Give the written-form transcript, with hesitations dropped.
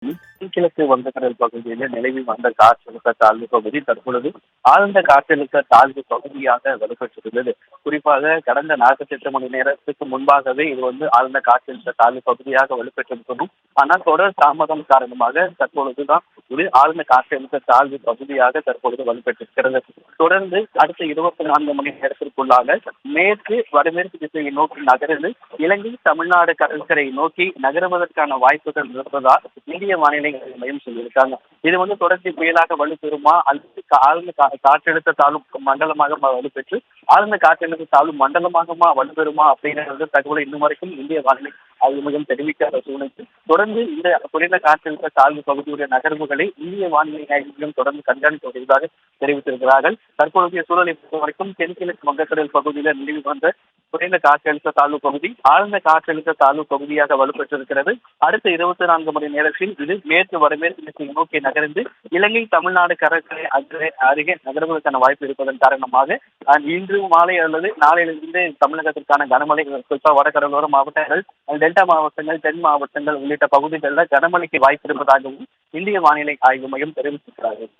தென்கிழக்கு வங்கக்கடல் பகுதியில் நிலவி வந்த காற்றழுத்த தாழ்வு பகுதி தற்பொழுது ஆழ்ந்த காற்றழுத்த தாழ்வு பகுதியாக வலுப்பெற்றிருந்தது. குறிப்பாக கடந்த 48 மணி நேரத்துக்கு முன்பாகவே இது ஆழ்ந்த காற்றழுத்த தாழ்வு பகுதியாக வலுப்பெற்றிருக்கணும். ஆனால் தொடர் தாமதம் காரணமாக தற்பொழுதுதான் இது ஆழ்ந்த காற்றழுத்த தாழ்வு பகுதியாக தற்பொழுது வலுப்பெற்றிருக்கிறது. தொடர்ந்து அடுத்த 24 மணி நேரத்திற்குள்ளாக மேற்கு வடமேற்கு திசையை நோக்கி நகர்ந்து இலங்கை தமிழ்நாடு கடற்கரை நோக்கி நகருவதற்கான வாய்ப்புகள் இருப்பதால் இந்திய வானிலை மையம் சொல்லியிருக்காங்க. இது தொடர்ச்சி புயலாக வலுப்பெறுமா அல்லது ஆழ்ந்த காற்றழுத்த தாழ்வு மண்டலமாக வலுப்பெற்று ஆழ்ந்த காற்றழுத்த தாழ்வு மண்டலமாக வலுப்பெறுமா அப்படிங்கிற தகவலை இன்னும் வரைக்கும் இந்திய வானிலை ஆய்வு மையம் தெரிவிக்காத சூழ்நிலை தொடர்ந்து இந்த குறைந்த காற்றழுத்த தாழ்வு பகுதியுடைய நகர்வுகளை இந்திய வானிலை ஆய்வு மையம் தொடர்ந்து கண்காணித்து வருவதாக தெரிவித்திருக்கிறார்கள். தற்பொழுதைய சூழலை பொறுத்த வரைக்கும் தென்கிழக்கு வங்கக்கடல் பகுதியில் நிலவி வந்த குறைந்த காற்றழுத்த தாழ்வு பகுதி ஆழ்ந்த காற்றழுத்த தாழ்வு பகுதியாக வலுப்பெற்றிருக்கிறது. அடுத்த 24 மணி நேரத்தில் இது மேற்கு வடமேற்கு திசையை நோக்கி நகர்ந்து இலங்கை தமிழ்நாடு கடற்கரை அருகே நகர்வதற்கான வாய்ப்பு இருப்பதன் காரணமாக இன்று மாலை அல்லது நாளையிலிருந்து தமிழகத்திற்கான கனமழை குறிப்பாக வடகடலோர மாவட்டங்கள், டெல்டா மாவட்டங்கள், தென் மாவட்டங்கள் உள்ளிட்ட பகுதிகளில் கனமழைக்கு வாய்ப்பு இருப்பதாகவும் இந்திய வானிலை ஆய்வு மையம் தெரிவித்திருக்கிறார்கள்.